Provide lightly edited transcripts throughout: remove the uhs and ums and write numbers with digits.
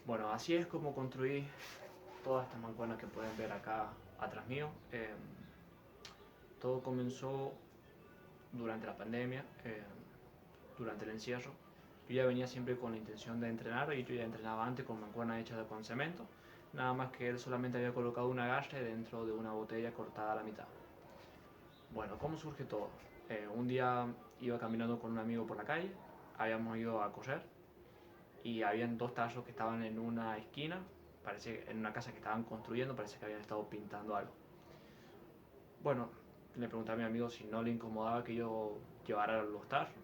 Bueno, así es como construí todas estas mancuernas que pueden ver acá atrás mío. Todo comenzó durante la pandemia, durante el encierro. Yo ya venía siempre con la intención de entrenar y yo ya entrenaba antes con mancuernas hechas con cemento. Nada más que él solamente había colocado un agarre dentro de una botella cortada a la mitad. Bueno, ¿cómo surge todo? Un día iba caminando con un amigo por la calle, habíamos ido a correr y habían dos tazos que estaban en una esquina, parece en una casa que estaban construyendo, parece que habían estado pintando algo. Bueno, le pregunté a mi amigo si no le incomodaba que yo llevara los tazos,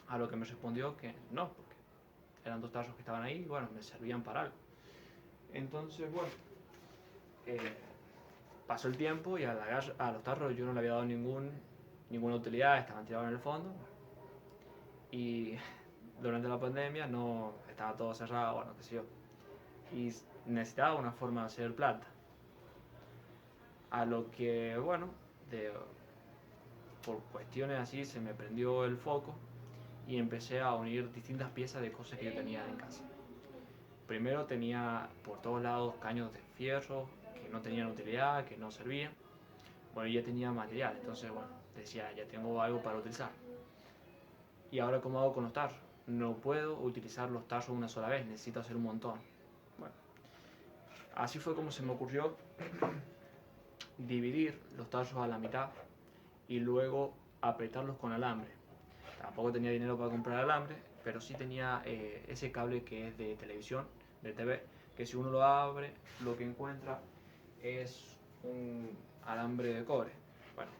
a lo que me respondió que no, porque eran dos tazos que estaban ahí y bueno, me servían para algo. Entonces, bueno, eh, pasó el tiempo y a los tarros yo no le había dado ninguna utilidad, estaban tirados en el fondo y durante la pandemia no estaba todo cerrado, bueno, qué sé yo, y necesitaba una forma de hacer plata. A lo que, bueno, de, por cuestiones así se me prendió el foco y empecé a unir distintas piezas de cosas que yo tenía en casa. Primero tenía por todos lados caños de fierro que no tenían utilidad, que no servían. Bueno, ya tenía material, entonces bueno, decía, ya tengo algo para utilizar. ¿Y ahora cómo hago con los tarros? No puedo utilizar los tarros una sola vez, necesito hacer un montón. Bueno, así fue como se me ocurrió dividir los tarros a la mitad y luego apretarlos con alambre. Tampoco tenía dinero para comprar alambre, pero sí tenía ese cable que es de televisión, de TV, que si uno lo abre, lo que encuentra es un alambre de cobre. Bueno,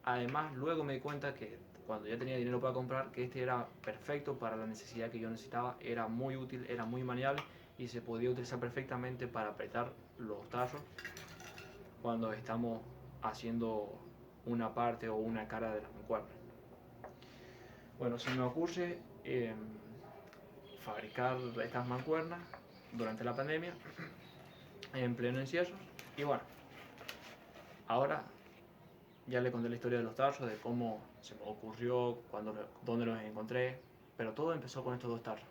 además luego me di cuenta que cuando ya tenía dinero para comprar, que este era perfecto para la necesidad que yo necesitaba, era muy útil, era muy maniable y se podía utilizar perfectamente para apretar los tarros cuando estamos haciendo una parte o una cara de la mancuerna. Bueno, se me ocurre fabricar estas mancuernas durante la pandemia, en pleno encierro. Y bueno, ahora ya le conté la historia de los tarros, de cómo se me ocurrió, dónde los encontré, pero todo empezó con estos dos tarros.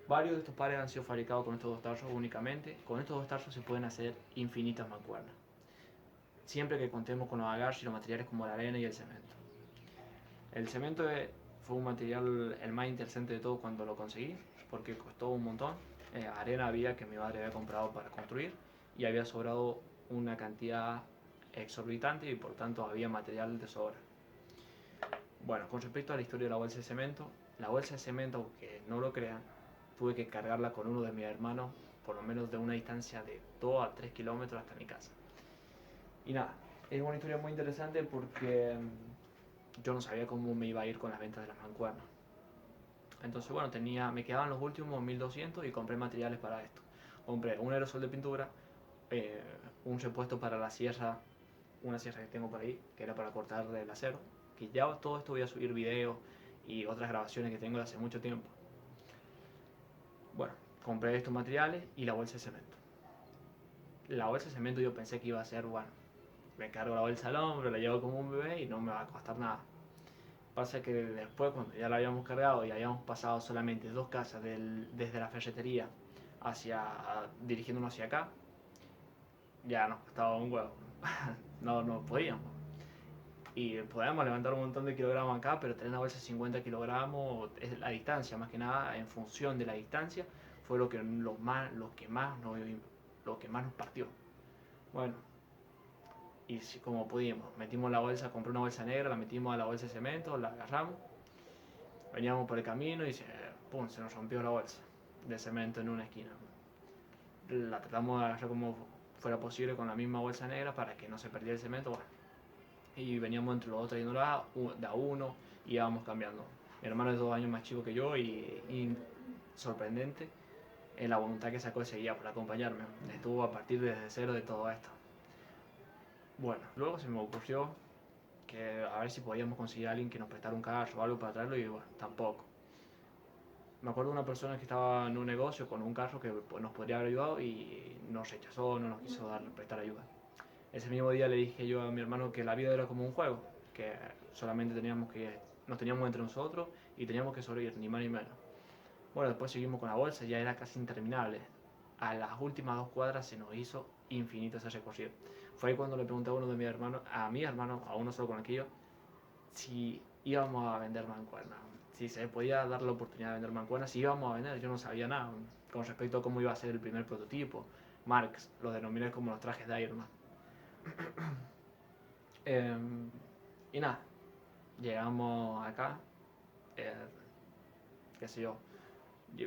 Varios de estos pares han sido fabricados con estos dos tarros únicamente. Con estos dos tarros se pueden hacer infinitas mancuernas, siempre que contemos con los agarres y los materiales como la arena y el cemento. El cemento fue un material el más interesante de todo cuando lo conseguí, porque costó un montón. Arena había que mi madre había comprado para construir y había sobrado una cantidad exorbitante y por tanto había material de sobra. Bueno, con respecto a la historia de la bolsa de cemento, aunque no lo crean, tuve que cargarla con uno de mis hermanos, por lo menos de una distancia de 2 a 3 kilómetros hasta mi casa. Y nada, es una historia muy interesante porque yo no sabía cómo me iba a ir con las ventas de las mancuernas. Entonces, bueno, me quedaban los últimos 1200 y compré materiales para esto. Compré un aerosol de pintura, eh, un repuesto para la sierra, una sierra que tengo por ahí, que era para cortar el acero. Que ya todo esto voy a subir videos y otras grabaciones que tengo de hace mucho tiempo. Bueno, compré estos materiales y la bolsa de cemento. La bolsa de cemento yo pensé que iba a ser, bueno, me cargo la bolsa al hombro, la llevo como un bebé y no me va a costar nada. Pasa que después, cuando ya la habíamos cargado y habíamos pasado solamente dos casas desde la ferretería dirigiéndonos hacia acá, ya nos costaba un huevo. No podíamos. Y podíamos levantar un montón de kilogramos acá, pero tener una bolsa de 50 kilogramos, es la distancia, más que nada, en función de la distancia, fue lo que más nos partió. Bueno, y como pudimos, metimos la bolsa, compré una bolsa negra, la metimos a la bolsa de cemento, la agarramos, veníamos por el camino y pum, se nos rompió la bolsa de cemento en una esquina. La tratamos de agarrar como fuera posible con la misma bolsa negra para que no se perdiera el cemento. Bueno, y veníamos entre los dos trayéndola de a uno y íbamos cambiando. Mi hermano es 2 años más chico que yo y sorprendente la voluntad que sacó ese día por acompañarme. Estuvo a partir desde cero de todo esto. Bueno, luego se me ocurrió que a ver si podíamos conseguir a alguien que nos prestara un carro o algo para traerlo y bueno, tampoco. Me acuerdo de una persona que estaba en un negocio con un carro que pues, nos podría haber ayudado y nos rechazó, no nos quiso prestar ayuda. Ese mismo día le dije yo a mi hermano que la vida era como un juego, que solamente nos teníamos entre nosotros y teníamos que sobrevivir, ni más ni menos. Bueno, después seguimos con la bolsa, ya era casi interminable. A las últimas 2 cuadras se nos hizo infinito ese recorrido. Fue ahí cuando le pregunté a uno de mis hermanos, a mi hermano, a uno solo con el que yo, si íbamos a vender mancuernas, si se podía dar la oportunidad de vender mancuernas, si íbamos a vender. Yo no sabía nada con respecto a cómo iba a ser el primer prototipo. Marks, los denominé como los trajes de Iron Man. Y nada, llegamos acá, eh, qué sé yo,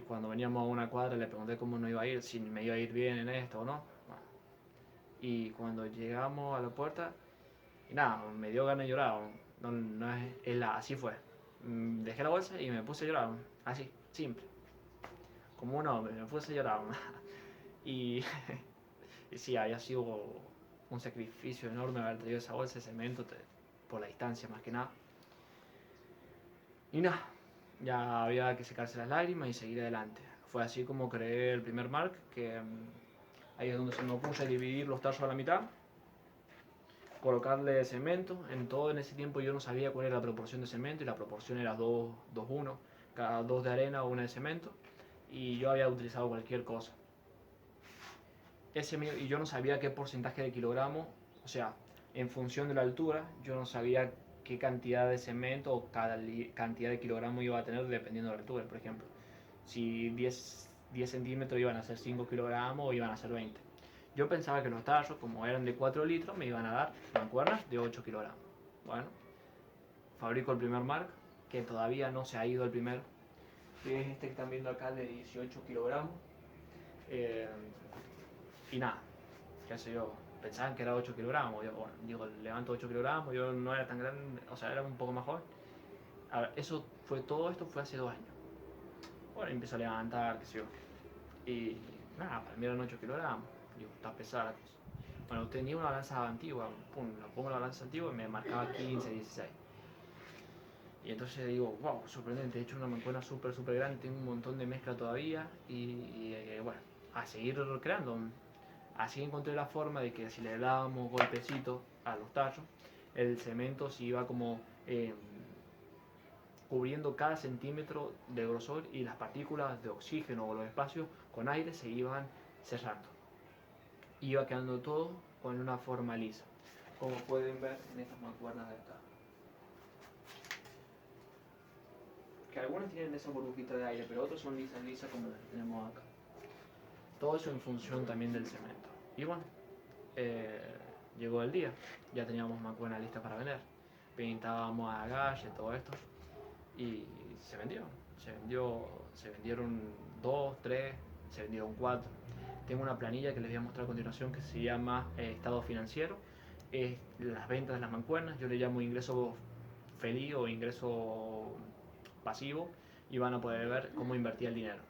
cuando veníamos a una cuadra le pregunté cómo nos iba a ir, si me iba a ir bien en esto o no. Bueno, y cuando llegamos a la puerta, y nada, me dio ganas de llorar. No, no así fue. Dejé la bolsa y me puse a llorar. Así, simple. Como un hombre, me puse a llorar. Y, y sí, había sido un sacrificio enorme haber traído esa bolsa de cemento por la distancia más que nada. Y nada, ya había que secarse las lágrimas y seguir adelante. Fue así como creé el primer mark, que ahí es donde se me ocurre dividir los tazos a la mitad, colocarle cemento. En todo en ese tiempo yo no sabía cuál era la proporción de cemento y la proporción era 2-1, cada 2 de arena o 1 de cemento, y yo había utilizado cualquier cosa. Y yo no sabía qué porcentaje de kilogramos, o sea, en función de la altura, yo no sabía qué cantidad de cemento o cada cantidad de kilogramos iba a tener dependiendo de la altura. Por ejemplo, si 10 centímetros iban a ser 5 kilogramos o iban a ser 20. Yo pensaba que los tallos, como eran de 4 litros, me iban a dar mancuernas de 8 kilogramos. Bueno, fabrico el primer mark, que todavía no se ha ido el primero, que es este que están viendo acá de 18 kilogramos. Y nada, qué sé yo, pensaban que era 8 kilogramos. Yo, bueno, digo, levanto 8 kilogramos, yo no era tan grande, o sea, era un poco más joven. A ver, todo esto fue hace 2 años. Bueno, empiezo a levantar, qué sé yo. Y nada, para mí eran 8 kilogramos. Digo, está pesada la cosa. Bueno, tenía una balanza antigua, pum, la pongo en la balanza antigua y me marcaba 15, 16. Y entonces digo, wow, sorprendente, he hecho una mancuerna súper grande, tengo un montón de mezcla todavía y bueno, a seguir creando. Así encontré la forma de que si le dábamos golpecitos a los tallos, el cemento se iba como cubriendo cada centímetro de grosor y las partículas de oxígeno o los espacios con aire se iban cerrando. Iba quedando todo con una forma lisa, como pueden ver en estas mancuernas de acá. Que algunas tienen esa burbujita de aire, pero otras son lisas como las que tenemos acá. Todo eso en función también del cemento. Y bueno, llegó el día, ya teníamos mancuerna lista para vender. Pintábamos a galle, todo esto, y se vendió. Se vendieron 2, 3, se vendieron 4. Tengo una planilla que les voy a mostrar a continuación que se llama estado financiero. Es las ventas de las mancuernas, yo le llamo ingreso feliz o ingreso pasivo, y van a poder ver cómo invertía el dinero.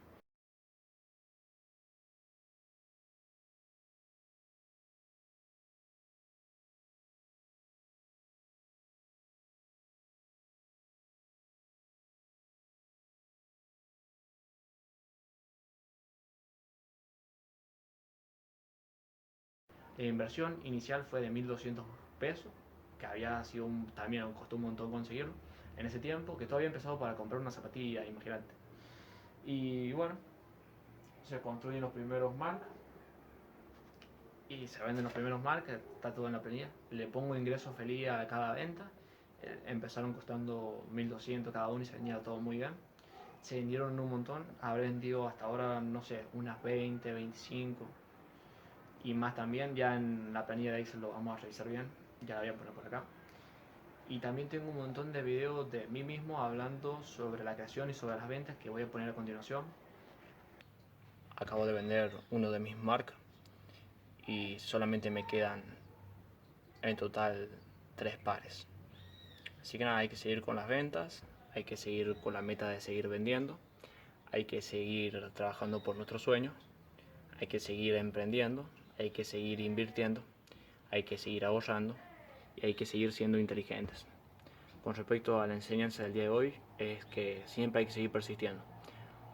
La inversión inicial fue de 1.200 pesos, que había sido también costó un montón conseguirlo en ese tiempo, que todavía empezado para comprar una zapatilla, imagínate. Y bueno, se construyen los primeros marcas y se venden los primeros marcas, está todo en la planilla. Le pongo ingreso feliz a cada venta. Empezaron costando 1.200 cada uno y se vendía todo muy bien. Se vendieron un montón, habré vendido hasta ahora, no sé, unas 20, 25 y más también. Ya en la planilla de Excel lo vamos a revisar bien, ya la voy a poner por acá. Y también tengo un montón de videos de mí mismo hablando sobre la creación y sobre las ventas que voy a poner a continuación. Acabo de vender uno de mis marcas y solamente me quedan en total 3 pares. Así que nada, hay que seguir con las ventas, hay que seguir con la meta de seguir vendiendo, hay que seguir trabajando por nuestros sueños, hay que seguir emprendiendo, hay que seguir invirtiendo, hay que seguir ahorrando y hay que seguir siendo inteligentes. Con respecto a la enseñanza del día de hoy, es que siempre hay que seguir persistiendo.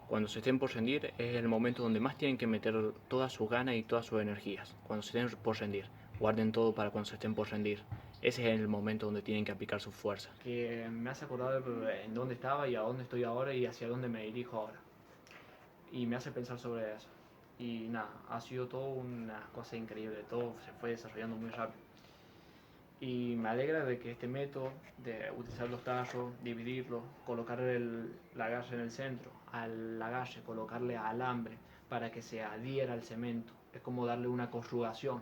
Cuando se estén por rendir es el momento donde más tienen que meter todas sus ganas y todas sus energías. Cuando se estén por rendir, guarden todo para cuando se estén por rendir. Ese es el momento donde tienen que aplicar su fuerza. Que me hace acordar en dónde estaba y a dónde estoy ahora y hacia dónde me dirijo ahora. y me hace pensar sobre eso. Y nada, ha sido todo una cosa increíble, todo se fue desarrollando muy rápido. Y me alegra de que este método de utilizar los tallos, dividirlos, colocar la agarre en el centro, al agarre colocarle alambre para que se adhiera al cemento, es como darle una corrugación,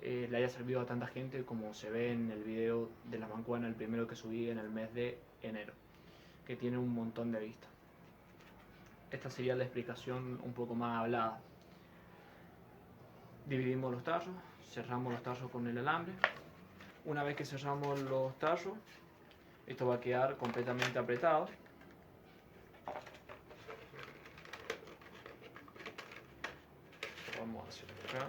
le haya servido a tanta gente como se ve en el video de la mancuerna, el primero que subí en el mes de enero, que tiene un montón de vistas. Esta sería la explicación un poco más hablada. Dividimos los tallos, cerramos los tallos con el alambre. Una vez que cerramos los tallos, esto va a quedar completamente apretado. Vamos a hacerlo acá.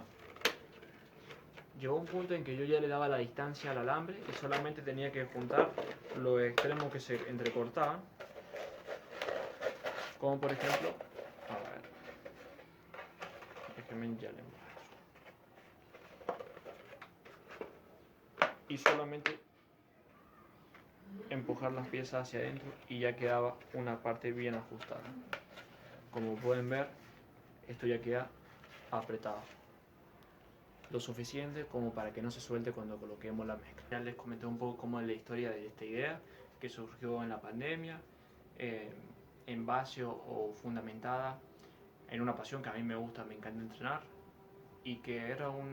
Llegó un punto en que yo ya le daba la distancia al alambre y solamente tenía que juntar los extremos que se entrecortaban. Como por ejemplo, a ver, déjenme ya le muestro. Y solamente empujar las piezas hacia adentro y ya quedaba una parte bien ajustada. Como pueden ver, esto ya queda apretado, lo suficiente como para que no se suelte cuando coloquemos la mezcla. Ya les comenté un poco cómo es la historia de esta idea, que surgió en la pandemia, en base o fundamentada en una pasión que a mí me gusta, me encanta entrenar, y que eran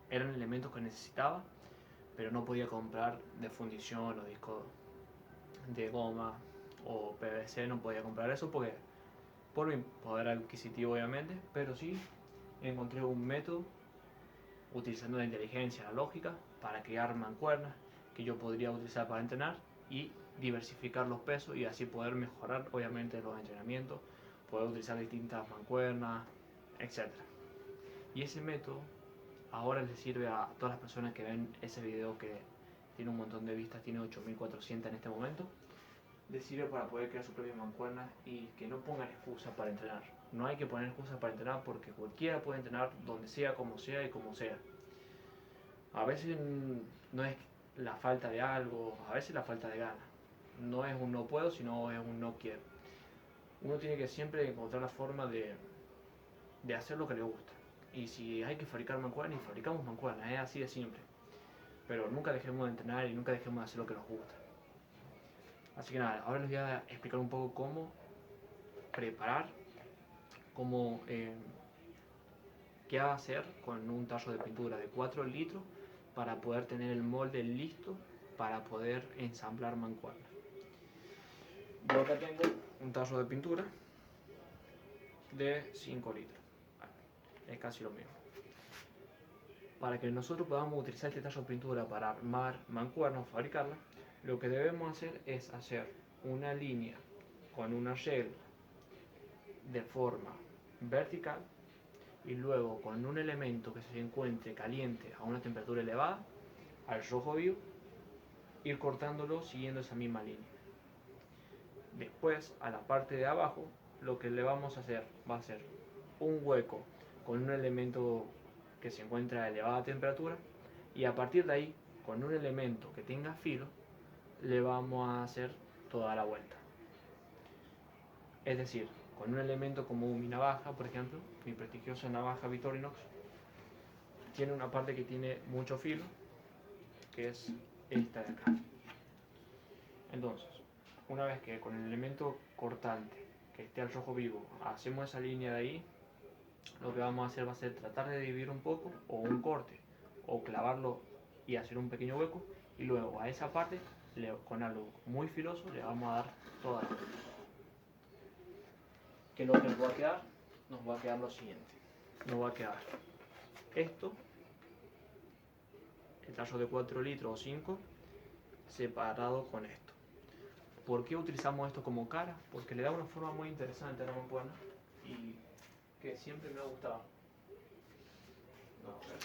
elementos que necesitaba, pero no podía comprar de fundición o discos de goma o PVC, no podía comprar eso porque por mi poder adquisitivo obviamente, pero sí encontré un método utilizando la inteligencia, la lógica, para crear mancuernas que yo podría utilizar para entrenar y diversificar los pesos y así poder mejorar obviamente los entrenamientos, poder utilizar distintas mancuernas, etc. Y ese método ahora les sirve a todas las personas que ven ese video que tiene un montón de vistas, tiene 8400 en este momento. Les sirve para poder crear su propia mancuerna y que no pongan excusas para entrenar. No hay que poner excusas para entrenar porque cualquiera puede entrenar donde sea, como sea y como sea. A veces no es la falta de algo, a veces la falta de ganas. No es un no puedo, sino es un no quiero. Uno tiene que siempre encontrar la forma de hacer lo que le gusta. Y si hay que fabricar mancuernas, y fabricamos mancuernas, es así de simple. Pero nunca dejemos de entrenar y nunca dejemos de hacer lo que nos gusta. Así que nada, ahora les voy a explicar un poco cómo preparar, qué hacer con un tarro de pintura de 4 litros para poder tener el molde listo para poder ensamblar mancuernas. Yo acá tengo un tarro de pintura de 5 litros. Bueno, es casi lo mismo. Para que nosotros podamos utilizar este tarro de pintura para armar mancuernas o fabricarlas, lo que debemos hacer es hacer una línea con una regla de forma vertical y luego con un elemento que se encuentre caliente a una temperatura elevada, al rojo vivo, ir cortándolo siguiendo esa misma línea. Después, a la parte de abajo, lo que le vamos a hacer va a ser un hueco con un elemento que se encuentra a elevada temperatura y a partir de ahí, con un elemento que tenga filo, le vamos a hacer toda la vuelta. Es decir, con un elemento como mi navaja, por ejemplo, mi prestigiosa navaja Victorinox, tiene una parte que tiene mucho filo, que es esta de acá. Entonces, una vez que con el elemento cortante que esté al rojo vivo hacemos esa línea de ahí, lo que vamos a hacer va a ser tratar de dividir un poco o un corte o clavarlo y hacer un pequeño hueco y luego a esa parte con algo muy filoso le vamos a dar toda la vuelta. Que lo que nos va a quedar lo siguiente. Nos va a quedar esto, el tarro de 4 litros o 5, separado con esto. ¿Por qué utilizamos esto como cara? Porque le da una forma muy interesante a la mancuerna y que siempre me ha gustado. No, a ver.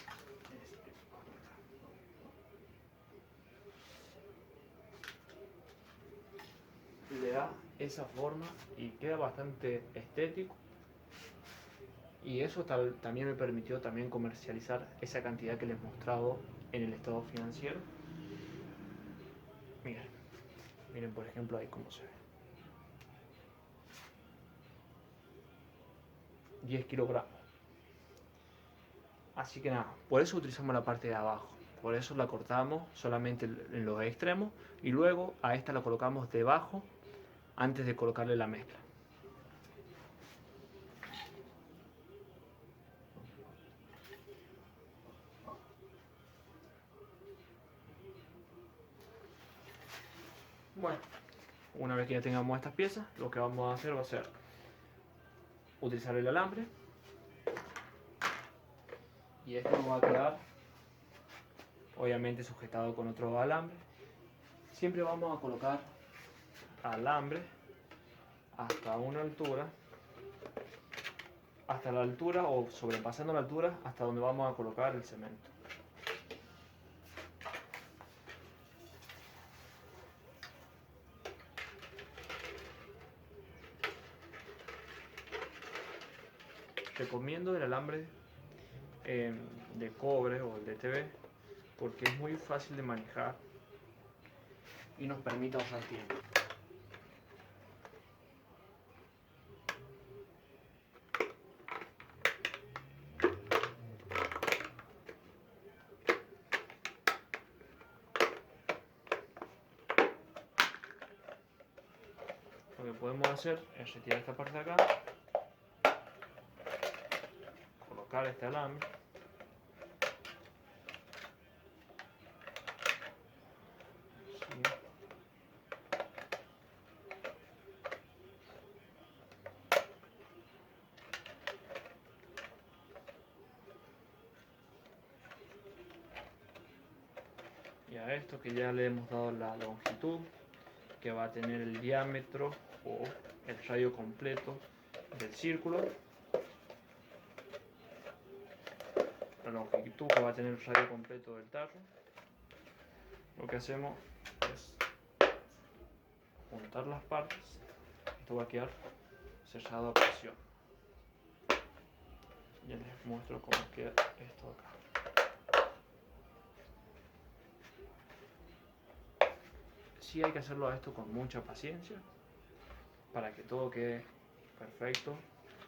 Le da esa forma y queda bastante estético. Y eso también me permitió también comercializar esa cantidad que les he mostrado en el estado financiero. Miren por ejemplo ahí cómo se ve. 10 kilogramos. Así que nada, por eso utilizamos la parte de abajo. Por eso la cortamos solamente en los extremos y luego a esta la colocamos debajo antes de colocarle la mezcla. Bueno, una vez que ya tengamos estas piezas, lo que vamos a hacer va a ser utilizar el alambre y esto nos va a quedar obviamente sujetado con otro alambre. Siempre vamos a colocar alambre hasta una altura, hasta la altura o sobrepasando la altura hasta donde vamos a colocar el cemento. Recomiendo el alambre de cobre o el de TV porque es muy fácil de manejar y nos permite ahorrar tiempo. Lo que podemos hacer es retirar esta parte de acá, colocar este alambre y a esto que ya le hemos dado la longitud que va a tener el diámetro o el radio completo del círculo, la longitud que va a tener el radio completo del tarro. Lo que hacemos es juntar las partes. Esto va a quedar cerrado a presión. Ya les muestro cómo queda esto acá. Sí hay que hacerlo a esto con mucha paciencia para que todo quede perfecto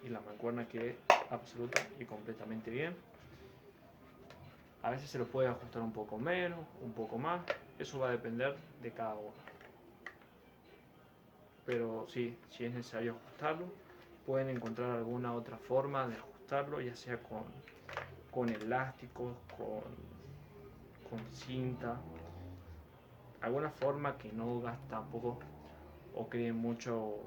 y la mancuerna quede absoluta y completamente bien. A veces se lo puede ajustar un poco menos, un poco más, eso va a depender de cada uno. Pero sí, si es necesario ajustarlo, pueden encontrar alguna otra forma de ajustarlo, ya sea con elásticos, con cinta, alguna forma que no gaste tampoco o cree mucho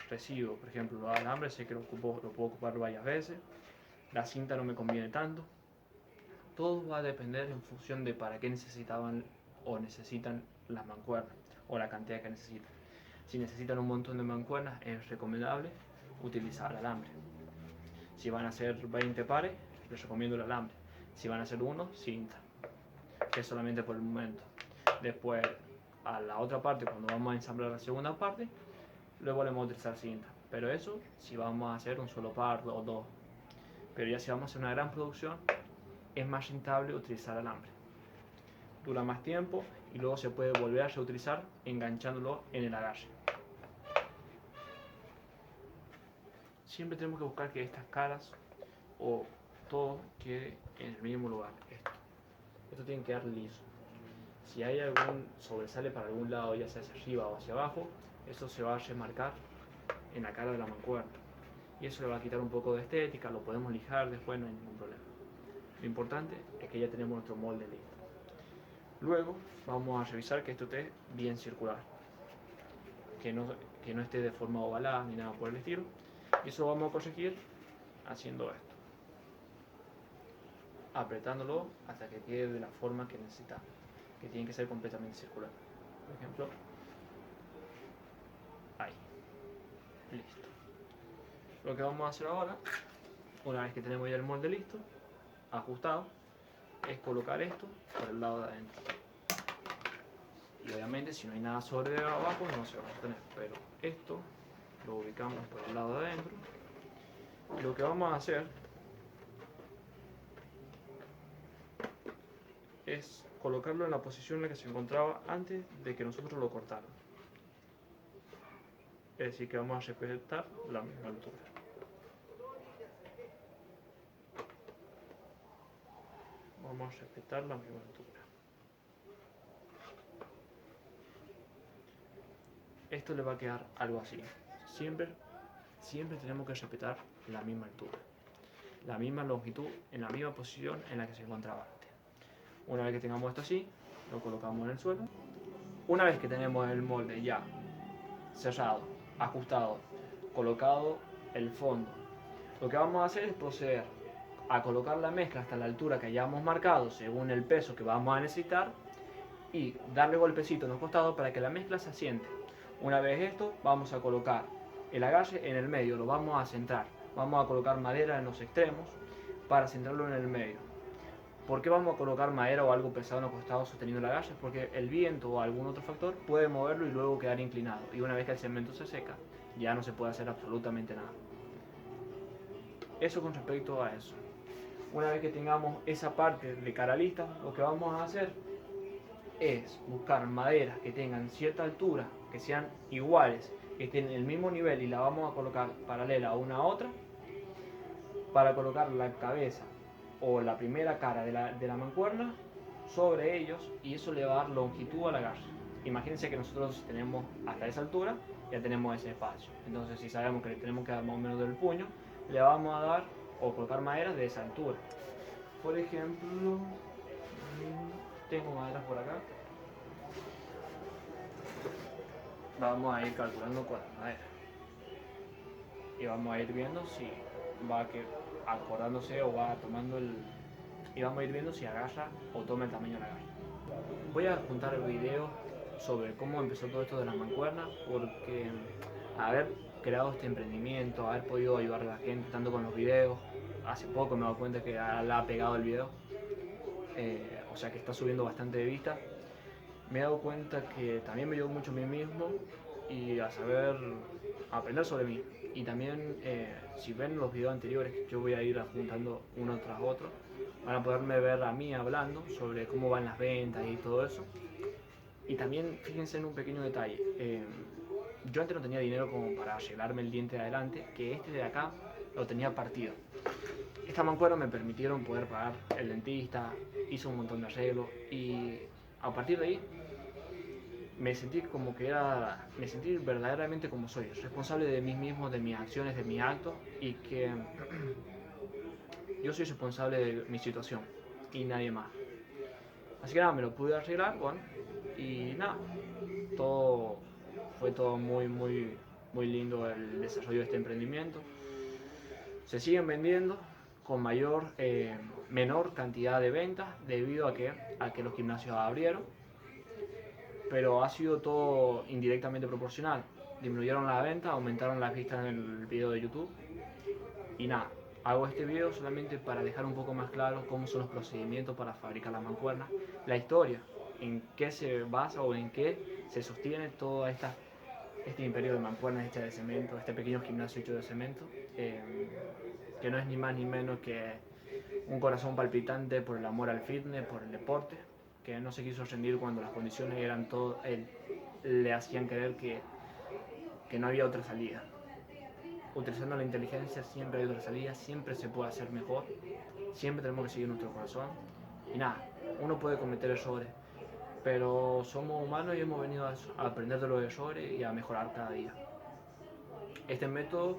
residuo. Por ejemplo, los alambres sé que lo puedo ocupar varias veces, la cinta no me conviene tanto. Todo va a depender en función de para qué necesitaban o necesitan las mancuernas o la cantidad que necesitan. Si necesitan un montón de mancuernas es recomendable utilizar alambre. Si van a hacer 20 pares, les recomiendo el alambre. Si van a hacer uno, cinta, que es solamente por el momento. Después, a la otra parte, cuando vamos a ensamblar la segunda parte, luego le vamos a utilizar cinta. Pero eso si vamos a hacer un solo par o dos. Pero ya si vamos a hacer una gran producción, es más rentable utilizar alambre. Dura más tiempo y luego se puede volver a reutilizar enganchándolo en el agarre. Siempre tenemos que buscar que estas caras o todo quede en el mismo lugar. Esto tiene que quedar liso. Si hay algún sobresale para algún lado, ya sea hacia arriba o hacia abajo, eso se va a remarcar en la cara de la mancuerna. Y eso le va a quitar un poco de estética, lo podemos lijar después, no hay ningún problema. Lo importante es que ya tenemos nuestro molde listo. Luego vamos a revisar que esto esté bien circular, que no esté de forma ovalada ni nada por el estilo. Y eso vamos a corregir haciendo esto, apretándolo hasta que quede de la forma que necesitamos, que tiene que ser completamente circular. Por ejemplo, ahí, listo. Lo que vamos a hacer ahora, una vez que tenemos ya el molde listo, ajustado, es colocar esto por el lado de adentro. Y obviamente si no hay nada sobre de abajo no se va a sostener, pero esto lo ubicamos por el lado de adentro. Y lo que vamos a hacer es colocarlo en la posición en la que se encontraba antes de que nosotros lo cortáramos. Es decir, que vamos a respetar la misma altura. vamos a respetar la misma altura. Esto le va a quedar algo así. Siempre tenemos que respetar la misma altura, la misma longitud, en la misma posición en la que se encontraba antes. Una vez que tengamos esto así, lo colocamos en el suelo. Una vez que tenemos el molde ya cerrado, ajustado, colocado el fondo, lo que vamos a hacer es proceder a colocar la mezcla hasta la altura que hayamos marcado según el peso que vamos a necesitar y darle golpecito en los costados para que la mezcla se asiente. Una vez esto, vamos a colocar el agarre en el medio, lo vamos a centrar. Vamos a colocar madera en los extremos para centrarlo en el medio. ¿Por qué vamos a colocar madera o algo pesado en los costados sosteniendo el agarre? Porque el viento o algún otro factor puede moverlo y luego quedar inclinado. Y una vez que el cemento se seca, ya no se puede hacer absolutamente nada. Eso con respecto a eso. Una vez que tengamos esa parte de cara lista, lo que vamos a hacer es buscar maderas que tengan cierta altura, que sean iguales, que estén en el mismo nivel y la vamos a colocar paralela una a otra para colocar la cabeza o la primera cara de la mancuerna sobre ellos y eso le va a dar longitud al agarre. Imagínense que nosotros tenemos hasta esa altura, ya tenemos ese espacio. Entonces si sabemos que le tenemos que dar más o menos del puño, le vamos a dar o colocar maderas de esa altura. Por ejemplo, tengo maderas por acá. Vamos a ir calculando cuántas maderas. Y vamos a ir viendo si va acordándose o va tomando el... Y vamos a ir viendo si agarra o toma el tamaño de la agarra. Voy a juntar el video sobre cómo empezó todo esto de la mancuerna, porque haber creado este emprendimiento, haber podido ayudar a la gente tanto con los videos, hace poco me he dado cuenta que la ha pegado el video, o sea que está subiendo bastante de vista. Me he dado cuenta que también me ayudó mucho a mí mismo y a saber aprender sobre mí. Y también si ven los videos anteriores que yo voy a ir adjuntando uno tras otro, van a poderme ver a mí hablando sobre cómo van las ventas y todo eso. Y también fíjense en un pequeño detalle, yo antes no tenía dinero como para arreglarme el diente de adelante, que este de acá lo tenía partido. Esta mancuerna me permitieron poder pagar el dentista, hice un montón de arreglos y a partir de ahí me sentí verdaderamente como soy, responsable de mí mismo, de mis acciones, de mis actos y que yo soy responsable de mi situación y nadie más. Así que nada, me lo pude arreglar, bueno, y nada, fue todo muy lindo el desarrollo de este emprendimiento. Se siguen vendiendo con menor cantidad de ventas debido a que los gimnasios abrieron, pero ha sido todo indirectamente proporcional. Disminuyeron la venta, aumentaron las vistas en el video de YouTube y nada, hago este video solamente para dejar un poco más claro cómo son los procedimientos para fabricar la mancuerna, la historia, en qué se basa o en qué se sostiene todo este imperio de mancuernas hechas de cemento, este pequeño gimnasio hecho de cemento, que no es ni más ni menos que un corazón palpitante por el amor al fitness, por el deporte, que no se quiso rendir cuando las condiciones le hacían creer que no había otra salida. Utilizando la inteligencia siempre hay otra salida, siempre se puede hacer mejor, siempre tenemos que seguir nuestro corazón. Y nada, uno puede cometer errores, pero somos humanos y hemos venido a aprender de los errores y a mejorar cada día. Este método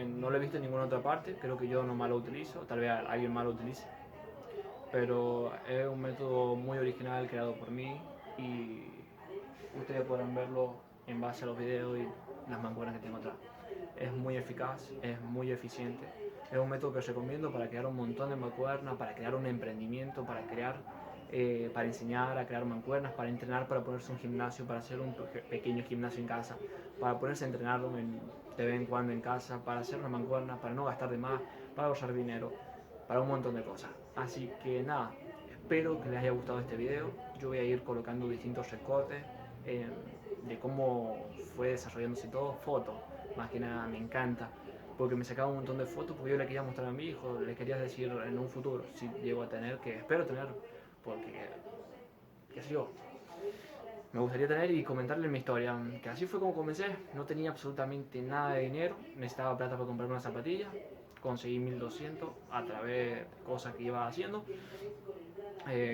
no lo he visto en ninguna otra parte, creo que yo nomás lo utilizo, tal vez alguien más lo utilice, pero es un método muy original creado por mí y ustedes podrán verlo en base a los videos y las mancuernas que tengo atrás. Es muy eficaz, es muy eficiente, es un método que os recomiendo para crear un montón de mancuernas, para crear un emprendimiento, para enseñar a crear mancuernas, para entrenar, para ponerse un gimnasio, para hacer un pequeño gimnasio en casa, para ponerse a entrenar de vez en cuando en casa, para hacer una mancuerna, para no gastar de más, para ahorrar dinero, para un montón de cosas. Así que nada, espero que les haya gustado este video. Yo voy a ir colocando distintos recortes de cómo fue desarrollándose todo, fotos, más que nada me encanta, porque me sacaba un montón de fotos porque yo le quería mostrar a mi hijo, le quería decir en un futuro, si llego a tener, que espero tener, porque, qué sé yo, me gustaría tener y comentarle mi historia, que así fue como comencé, no tenía absolutamente nada de dinero, necesitaba plata para comprarme una zapatilla, conseguí 1200 a través de cosas que iba haciendo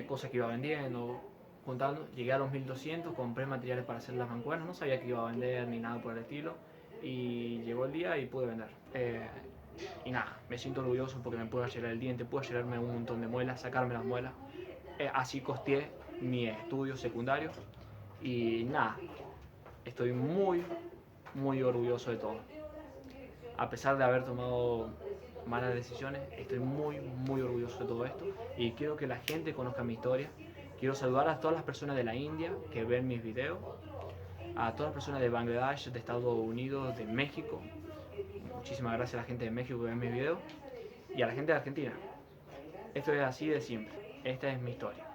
cosas que iba vendiendo, juntando. Llegué a los 1200, compré materiales para hacer las mancuernas, no sabía que iba a vender ni nada por el estilo. Y llegó el día y pude vender. Y nada, me siento orgulloso porque me pude arreglar el diente, pude arreglarme un montón de muelas, sacarme las muelas. Así costeé mi estudio secundario. Y nada, estoy muy orgulloso de todo. A pesar de haber tomado malas decisiones, estoy muy orgulloso de todo esto. Y quiero que la gente conozca mi historia. Quiero saludar a todas las personas de la India que ven mis videos, a todas las personas de Bangladesh, de Estados Unidos, de México. Muchísimas gracias a la gente de México que ven mis videos. Y a la gente de Argentina. Esto es así de siempre. Esta es mi historia.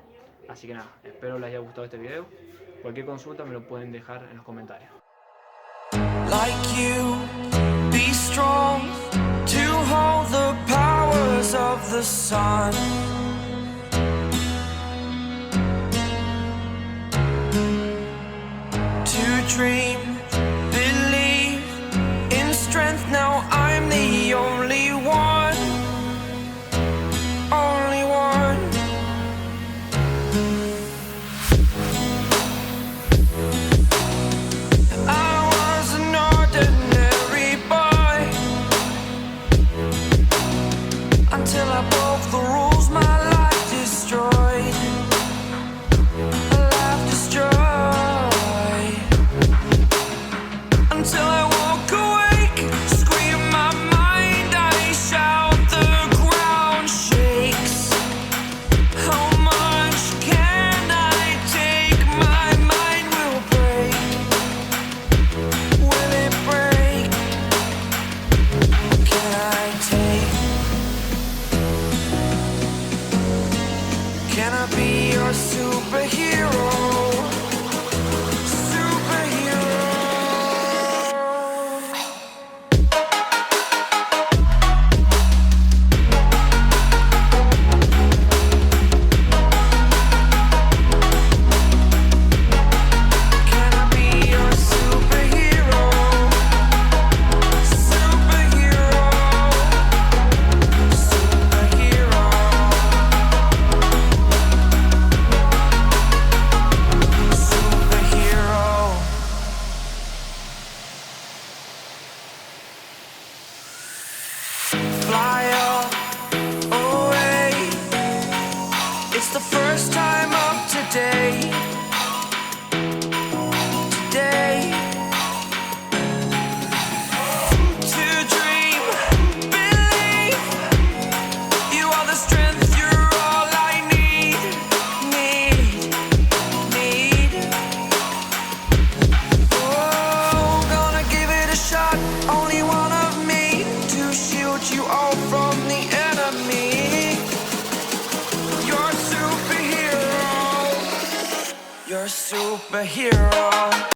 Así que nada, espero les haya gustado este video. Cualquier consulta me lo pueden dejar en los comentarios. Like you, be strong to hold the powers of the sun. To dream, believe in strength. Now I'm the only one, only one. I was an ordinary boy until I broke the rules. My life destroyed, a life destroyed. Until I walk awake, scream my mind, I shout, the ground shakes. How much can I take? My mind will break. Will it break? Can I take? Can I be your superhero? Fly away. It's the first time of today. Today. To dream, believe. You are the strength, you're all I need. Oh, gonna give it a shot. Only one of me to shield you all from the enemy. You're a superhero. You're a superhero.